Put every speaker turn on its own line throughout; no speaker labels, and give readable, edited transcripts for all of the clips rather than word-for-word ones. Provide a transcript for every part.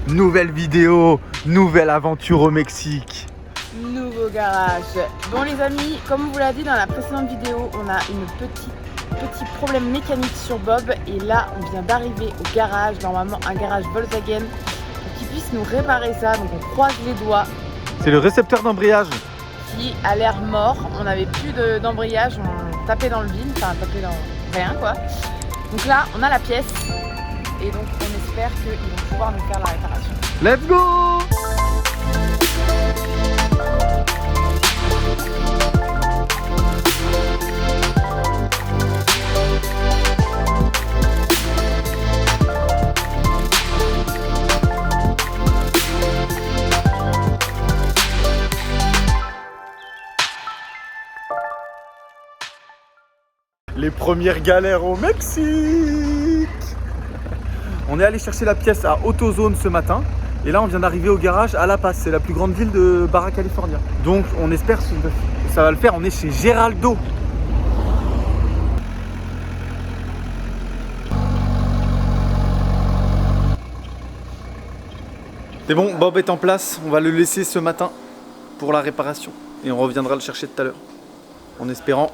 Nouvelle vidéo, nouvelle aventure au Mexique.
Nouveau garage. Bon les amis, comme on vous l'a dit dans la précédente vidéo, on a une petit problème mécanique sur Bob. Et là, on vient d'arriver au garage, normalement un garage Volkswagen, pour qu'il puisse nous réparer ça. Donc on croise les doigts.
C'est le récepteur d'embrayage.
Qui a l'air mort. On n'avait plus d'embrayage, on tapait dans le vide, enfin tapait dans rien quoi. Donc là, on a la pièce. Et donc on espère qu'ils vont pouvoir nous faire la réparation.
Let's go! Les premières galères au Mexique. On est allé chercher la pièce à AutoZone ce matin. Et là on vient d'arriver au garage à La Paz. C'est la plus grande ville de Baja California. Donc on espère que ça va le faire. On est chez Geraldo. C'est bon, Bob est en place. On va le laisser ce matin pour la réparation. Et on reviendra le chercher tout à l'heure. En espérant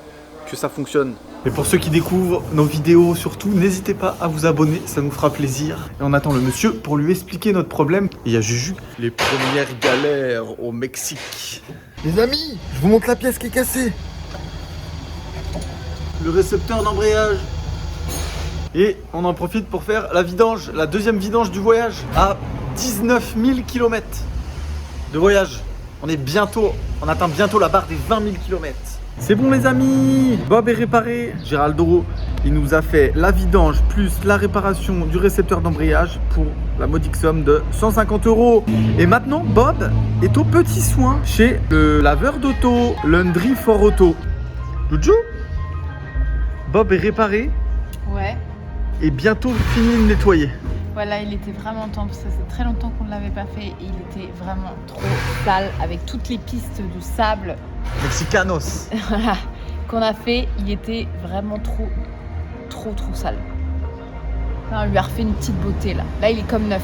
que ça fonctionne. Et pour ceux qui découvrent nos vidéos surtout, n'hésitez pas à vous abonner, ça nous fera plaisir. Et on attend le monsieur pour lui expliquer notre problème. Et il y a Juju. Les premières galères au Mexique. Les amis, je vous montre la pièce qui est cassée. Le récepteur d'embrayage. Et on en profite pour faire la vidange, la deuxième vidange du voyage. À 19 000 km de voyage. On atteint bientôt la barre des 20 000 km. C'est bon les amis, Bob est réparé. Geraldo, il nous a fait la vidange plus la réparation du récepteur d'embrayage pour la modique somme de 150 €. Et maintenant, Bob est au petit soin chez le laveur d'auto, Laundry for Auto. Juju, Bob est réparé
Ouais.
et bientôt fini de nettoyer.
Voilà, il était vraiment temps parce que ça fait très longtemps qu'on ne l'avait pas fait et il était vraiment trop sale avec toutes les pistes de sable
Mexicanos.
qu'on a fait. Il était vraiment trop sale. Là, on lui a refait une petite beauté là. Là, il est comme neuf,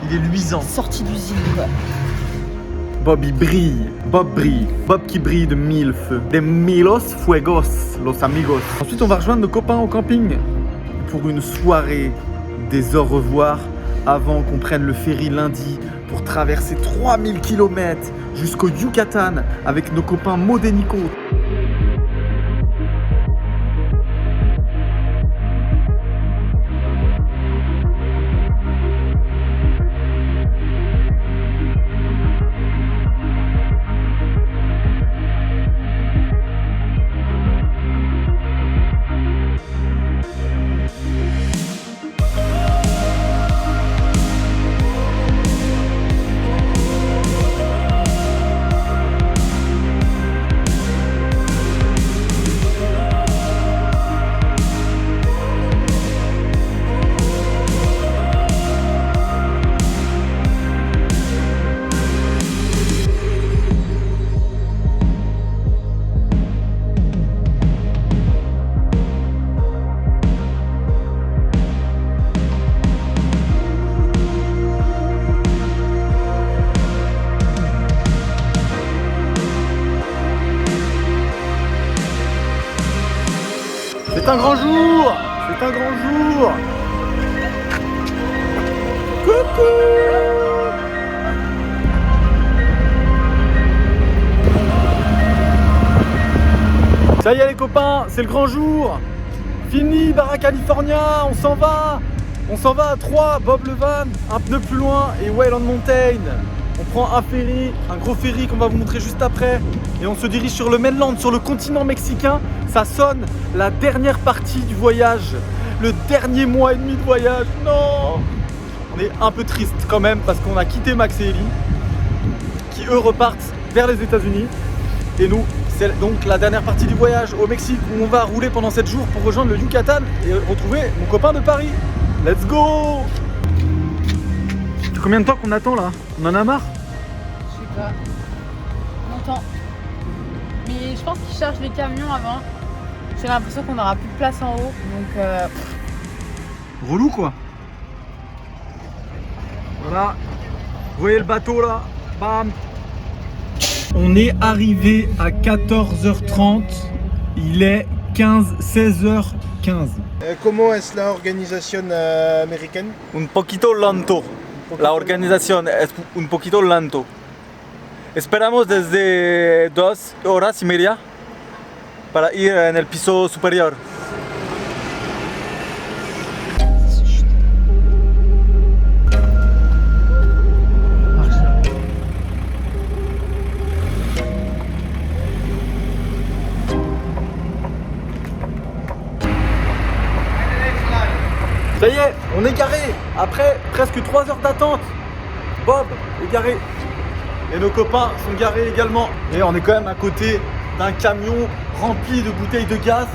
Il est luisant.
sorti d'usine quoi.
Bob il brille, Bob qui brille de mille feux. De milos fuegos, los amigos. Ensuite on va rejoindre nos copains au camping pour une soirée des au revoir avant qu'on prenne le ferry lundi pour traverser 3000 km jusqu'au Yucatan avec nos copains Maud et Nico. C'est un grand jour! C'est un grand jour! Coucou! Ça y est les copains, c'est le grand jour! Fini Baja California, on s'en va! On s'en va à 3, Bob le van, un pneu plus loin et Whale on Mountain. On prend un ferry, un gros ferry qu'on va vous montrer juste après. Et on se dirige sur le mainland, sur le continent mexicain. Ça sonne la dernière partie du voyage. Le dernier mois et demi de voyage. Non! On est un peu triste quand même parce qu'on a quitté Max et Ellie, qui eux repartent vers les États-Unis. Et nous, c'est donc la dernière partie du voyage au Mexique où on va rouler pendant 7 jours pour rejoindre le Yucatan et retrouver mon copain de Paris. Let's go! Combien de temps qu'on attend là? On en a marre?
Je sais pas. Longtemps. Mais je pense qu'ils chargent les camions avant. J'ai l'impression qu'on n'aura plus de place en haut. Donc
relou quoi. Voilà, Vous voyez le bateau là? Bam! On est arrivé à 14h30. Il est 16h15.
¿Cómo es la organización americana?
Un poquito lento. La organización es un poquito lento. Esperamos desde 2 horas y media para ir en el piso superior. Ça y est, on est garé après presque 3 heures d'attente. Bob est garé. Et nos copains sont garés également. Et on est quand même à côté d'un camion rempli de bouteilles de gaz.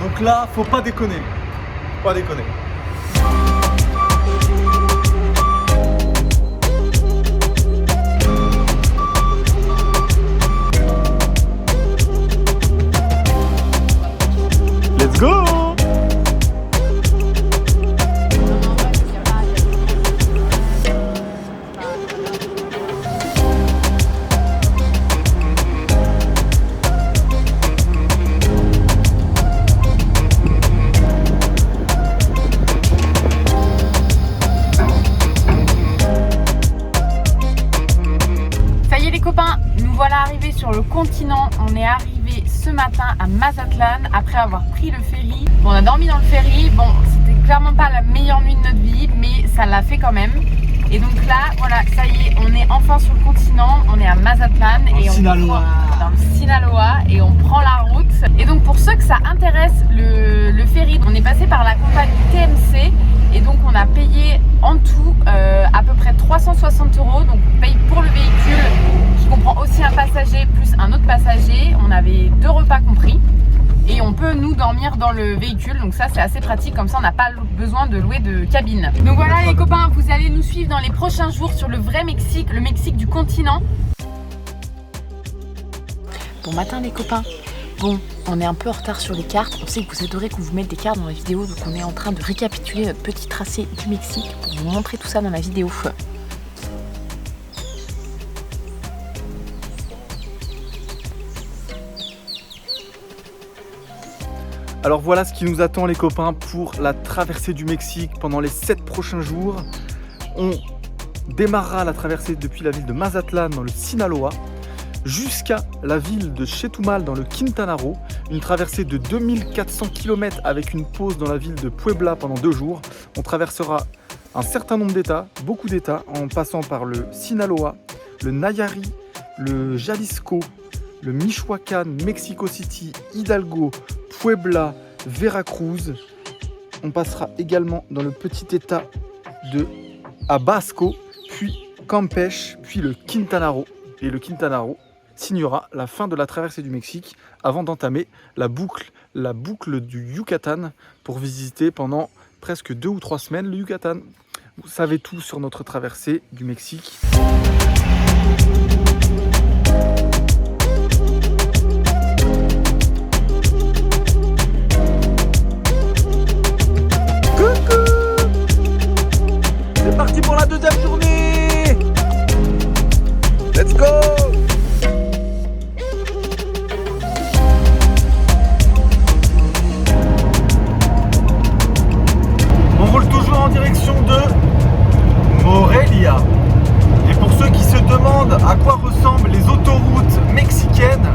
Donc là, faut pas déconner. Faut pas déconner. Let's go!
Nous voilà arrivés sur le continent. On est arrivé ce matin à Mazatlan après avoir pris le ferry. Bon, on a dormi dans le ferry. Bon, c'était clairement pas la meilleure nuit de notre vie, mais ça l'a fait quand même. Et donc là, voilà, ça y est, on est enfin sur le continent. On est à Mazatlan et dans le Sinaloa et on prend la route. Et donc pour ceux que ça intéresse, le ferry, on est passé par la compagnie TMC et donc on a payé en tout à peu près 360 €. Donc on paye pour le véhicule qui comprend aussi un passager plus un autre passager. On avait 2 repas compris. Et on peut nous dormir dans le véhicule, donc ça c'est assez pratique, comme ça on n'a pas besoin de louer de cabine. Donc voilà les copains, vous allez nous suivre dans les prochains jours sur le vrai Mexique, le Mexique du continent. Bon matin les copains. Bon, on est un peu en retard sur les cartes, on sait que vous adorez qu'on vous mette des cartes dans la vidéo, donc on est en train de récapituler notre petit tracé du Mexique pour vous montrer tout ça dans la vidéo.
Alors voilà ce qui nous attend les copains pour la traversée du Mexique pendant les 7 prochains jours. On démarrera la traversée depuis la ville de Mazatlan dans le Sinaloa jusqu'à la ville de Chetumal dans le Quintana Roo. Une traversée de 2400 km avec une pause dans la ville de Puebla pendant 2 jours. On traversera un certain nombre d'états, beaucoup d'états, en passant par le Sinaloa, le Nayarit, le Jalisco, le Michoacán, Mexico City, Hidalgo, Puebla, Veracruz. On passera également dans le petit état de Tabasco, puis Campeche, puis le Quintana Roo. Et le Quintana Roo signera la fin de la traversée du Mexique avant d'entamer la boucle du Yucatan pour visiter pendant presque 2 ou 3 semaines le Yucatan. Vous savez tout sur notre traversée du Mexique. C'est parti pour la 2e journée. Let's go. On roule toujours en direction de Morelia. Et pour ceux qui se demandent à quoi ressemblent les autoroutes mexicaines,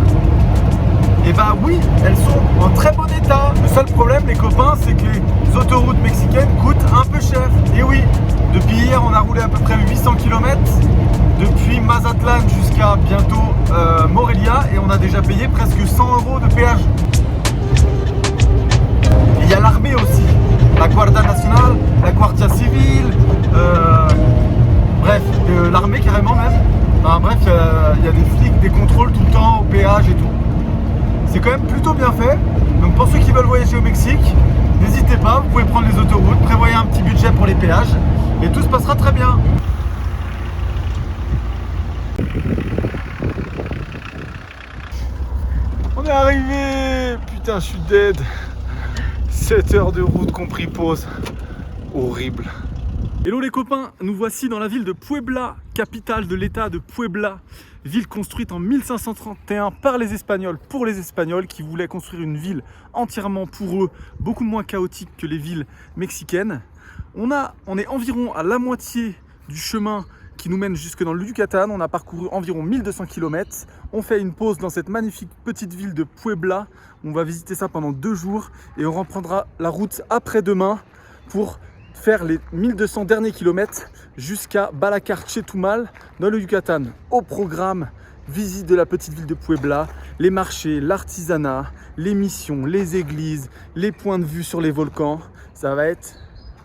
et bah oui, elles sont en très bon état. Le seul problème les copains, c'est que les autoroutes mexicaines coûtent un peu cher. Et oui, depuis hier on a roulé à peu près 800 km depuis Mazatlan jusqu'à bientôt Morelia et on a déjà payé presque 100 € de péage. Et il y a l'armée aussi, la Guardia Nacional, la Guardia Civil, bref, l'armée carrément même. Enfin, bref, il y a des flics, des contrôles tout le temps au péage et tout. C'est quand même plutôt bien fait. Donc pour ceux qui veulent voyager au Mexique, n'hésitez pas, vous pouvez prendre les autoroutes, prévoyez un petit budget pour les péages et tout se passera très bien. On est arrivé. Putain, je suis dead. 7 heures de route compris pause. Horrible. Hello les copains, nous voici dans la ville de Puebla, capitale de l'état de Puebla, ville construite en 1531 par les Espagnols pour les Espagnols qui voulaient construire une ville entièrement pour eux, beaucoup moins chaotique que les villes mexicaines. On est environ à la moitié du chemin qui nous mène jusque dans le Yucatan. On a parcouru environ 1200 km. On fait une pause dans cette magnifique petite ville de Puebla. On va visiter ça pendant 2 jours et on reprendra la route après-demain pour faire les 1200 derniers kilomètres jusqu'à Balacar Chetumal dans le Yucatan. Au programme, visite de la petite ville de Puebla, les marchés, l'artisanat, les missions, les églises, les points de vue sur les volcans. Ça va être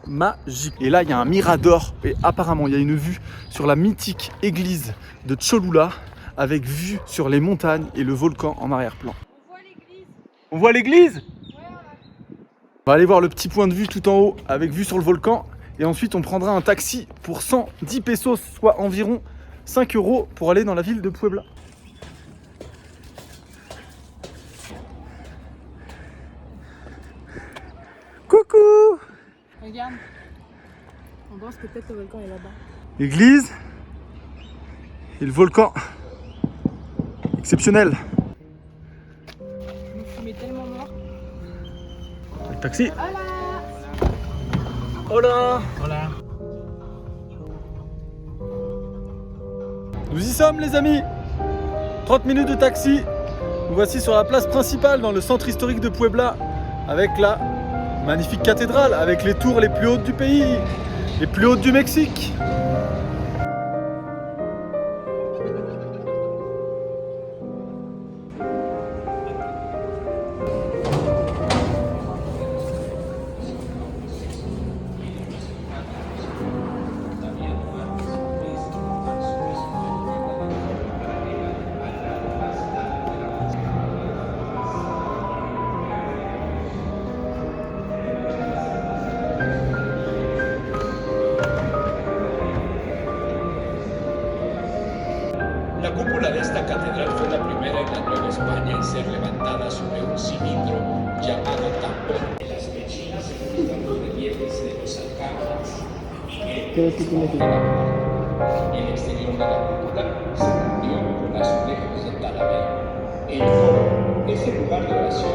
magique. Et là, il y a un mirador et apparemment, il y a une vue sur la mythique église de Cholula avec vue sur les montagnes et le volcan en arrière-plan. On voit l'église ? On va aller voir le petit point de vue tout en haut avec vue sur le volcan et ensuite on prendra un taxi pour 110 pesos, soit environ 5 € pour aller dans la ville de Puebla. Coucou!
Regarde, on pense que peut-être le volcan est là-bas.
L'église et le volcan. Exceptionnel.
Vous fumez tellement mort.
Le taxi.
Hola!
Hola! Hola! Nous y sommes les amis! 30 minutes de taxi. Nous voici sur la place principale dans le centre historique de Puebla avec la magnifique cathédrale, avec les tours les plus hautes du pays, les plus hautes du Mexique.
La cúpula de esta catedral fue la primera en la Nueva España en ser levantada sobre un cilindro llamado tampón. Las pechinas se juntan los relieves de los alcázares. El exterior de la cúpula se cubrió con azulejos de Talavera. El foro es el lugar de oración,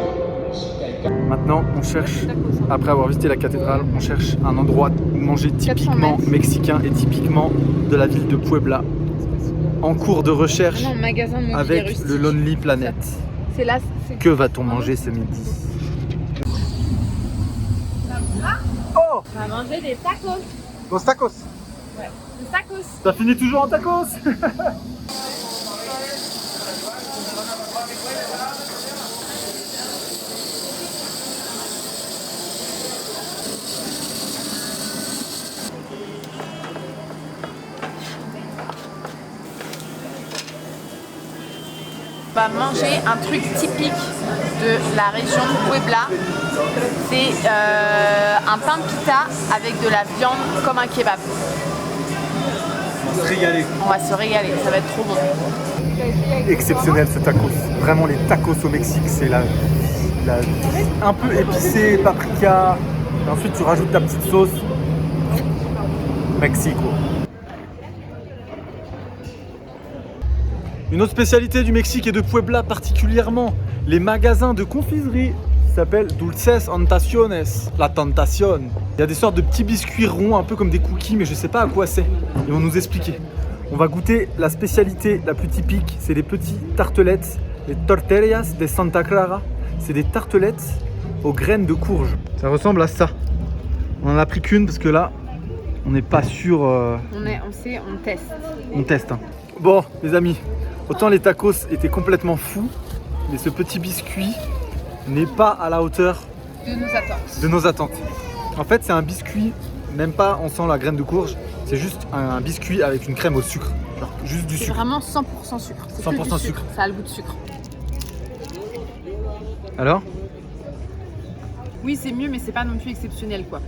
música y canto.
Maintenant, on cherche, après avoir visité la cathédrale, on cherche un endroit où manger typiquement mexicain et typiquement de la ville de Puebla. En cours de recherche avec le Lonely Planet.
C'est là.
Que va-t-on manger ce midi? Oh!
On va manger des tacos.
Los tacos.
Ouais, des tacos.
Ça finit toujours en tacos.
On va manger un truc typique de la région de Puebla. C'est un pain de pita avec de la viande comme un kebab.
On va se régaler.
On va se régaler, ça va être trop bon.
Exceptionnel ce tacos. Vraiment les tacos au Mexique, c'est un peu épicé, paprika. Et ensuite tu rajoutes ta petite sauce. Mexico. Une autre spécialité du Mexique et de Puebla particulièrement, les magasins de confiserie qui s'appellent Dulces Tentaciones, la Tentación. Il y a des sortes de petits biscuits ronds, un peu comme des cookies, mais je ne sais pas à quoi c'est. Ils vont nous expliquer. On va goûter la spécialité la plus typique, c'est les petits tartelettes, les tortillas de Santa Clara. C'est des tartelettes aux graines de courge. Ça ressemble à ça. On en a pris qu'une parce que là, on n'est pas sûr.
On teste.
On teste. Hein. Bon, les amis. Autant les tacos étaient complètement fous, mais ce petit biscuit n'est pas à la hauteur
de nos attentes.
En fait, c'est un biscuit, même pas on sent la graine de courge, c'est juste un biscuit avec une crème au sucre. Genre juste du
C'est
sucre.
vraiment 100% sucre. C'est
100%
que du
sucre.
Ça a le goût de sucre.
Alors?
Oui, c'est mieux, mais c'est pas non plus exceptionnel, quoi.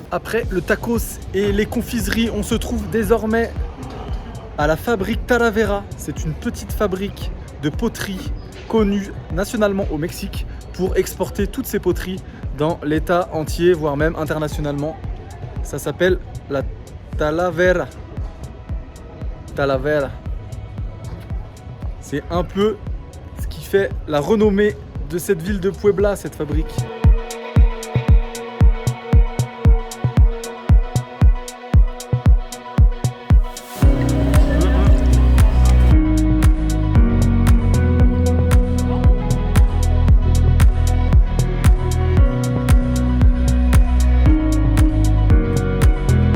Après le tacos et les confiseries, on se trouve désormais à la fabrique Talavera. C'est une petite fabrique de poterie connue nationalement au Mexique pour exporter toutes ces poteries dans l'état entier, voire même internationalement. Ça s'appelle la Talavera. Talavera. C'est un peu ce qui fait la renommée de cette ville de Puebla, cette fabrique.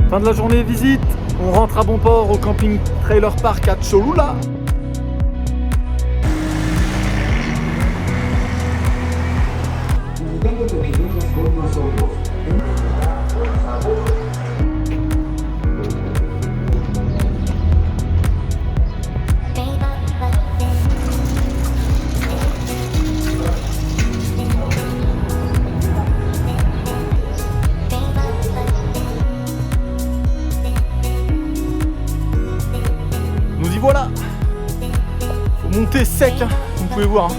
Fin de la journée visite, on rentre à bon port au camping trailer park à Cholula. Nous y voilà. Faut monter sec, hein, vous pouvez voir. Hein.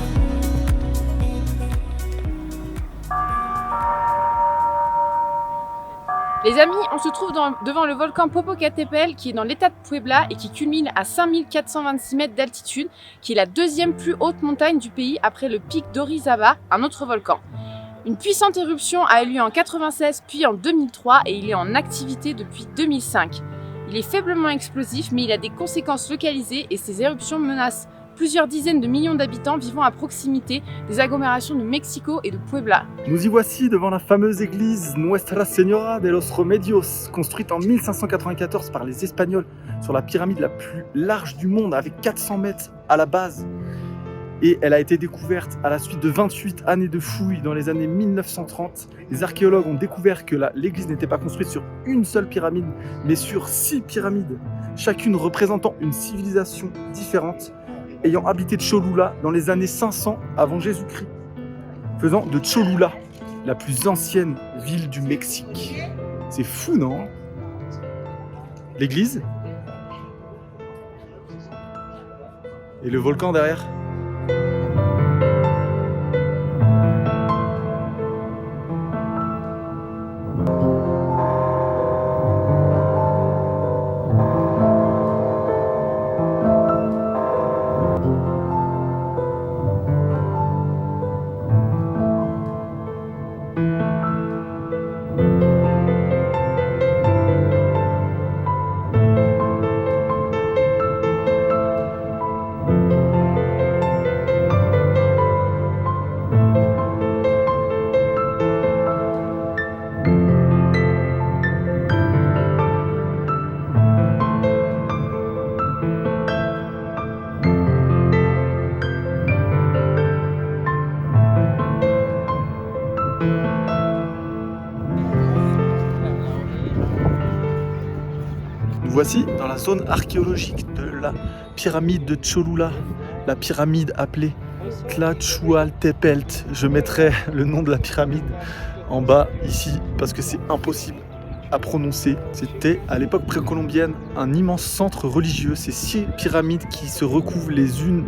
Les amis, on se trouve devant le volcan Popocatépetl qui est dans l'état de Puebla et qui culmine à 5426 mètres d'altitude, qui est la deuxième plus haute montagne du pays après le pic d'Orizaba, un autre volcan. Une puissante éruption a eu lieu en 1996 puis en 2003 et il est en activité depuis 2005. Il est faiblement explosif mais il a des conséquences localisées et ces éruptions menacent plusieurs dizaines de millions d'habitants vivant à proximité des agglomérations de Mexico et de Puebla.
Nous y voici devant la fameuse église Nuestra Señora de los Remedios, construite en 1594 par les Espagnols sur la pyramide la plus large du monde avec 400 mètres à la base. Et elle a été découverte à la suite de 28 années de fouilles dans les années 1930. Les archéologues ont découvert que l'église n'était pas construite sur une seule pyramide, mais sur 6 pyramides, chacune représentant une civilisation différente, ayant habité Cholula dans les années 500 avant Jésus-Christ, faisant de Cholula la plus ancienne ville du Mexique. C'est fou, non? L'église et le volcan derrière. Nous voici dans la zone archéologique de la pyramide de Cholula, la pyramide appelée Tlaxualtepelt. Je mettrai le nom de la pyramide en bas ici parce que c'est impossible à prononcer. C'était à l'époque précolombienne un immense centre religieux, ces 6 pyramides qui se recouvrent les unes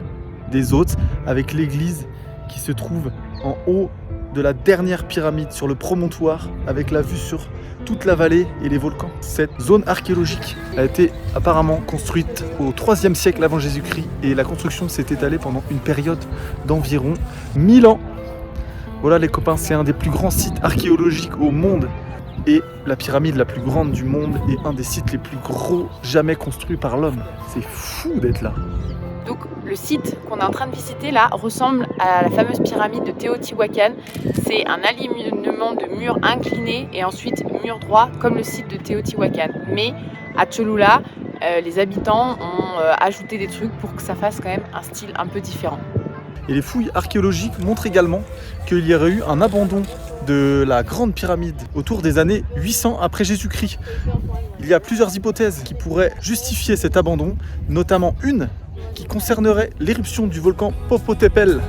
des autres avec l'église qui se trouve en haut de la dernière pyramide sur le promontoire avec la vue sur toute la vallée et les volcans. Cette zone archéologique a été apparemment construite au 3e siècle avant Jésus-Christ et la construction s'est étalée pendant une période d'environ 1000 ans. Voilà les copains, c'est un des plus grands sites archéologiques au monde et la pyramide la plus grande du monde et un des sites les plus gros jamais construits par l'homme. C'est fou d'être là.
Donc le site qu'on est en train de visiter là ressemble à la fameuse pyramide de Teotihuacan. C'est un alignement de murs inclinés et ensuite murs droits comme le site de Teotihuacan. Mais à Cholula, les habitants ont ajouté des trucs pour que ça fasse quand même un style un peu différent.
Et les fouilles archéologiques montrent également qu'il y aurait eu un abandon de la grande pyramide autour des années 800 après Jésus-Christ. Il y a plusieurs hypothèses qui pourraient justifier cet abandon, notamment une qui concernerait l'éruption du volcan Popocatépetl.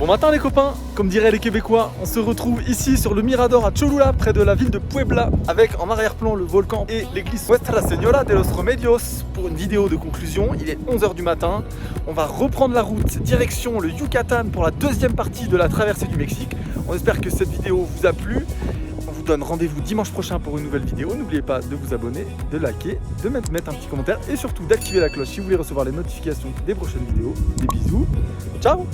matin les copains, comme diraient les Québécois, on se retrouve ici sur le Mirador à Cholula, près de la ville de Puebla, avec en arrière-plan le volcan et l'église Nuestra Señora de los Remedios pour une vidéo de conclusion. Il est 11 h du matin, on va reprendre la route direction le Yucatan pour la deuxième partie de la traversée du Mexique. On espère que cette vidéo vous a plu. On vous donne rendez-vous dimanche prochain pour une nouvelle vidéo. N'oubliez pas de vous abonner, de liker, de mettre un petit commentaire et surtout d'activer la cloche si vous voulez recevoir les notifications des prochaines vidéos. Des bisous, ciao!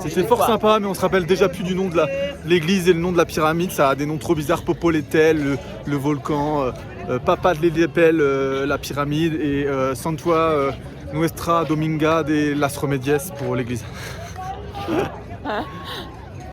C'était fort sympa, mais on se rappelle déjà plus du nom de l'église et le nom de la pyramide. Ça a des noms trop bizarres, Popol-Etel, le volcan, Papa de l'Edepel, la pyramide, et Santua Nuestra Dominga de las Remedies pour l'église.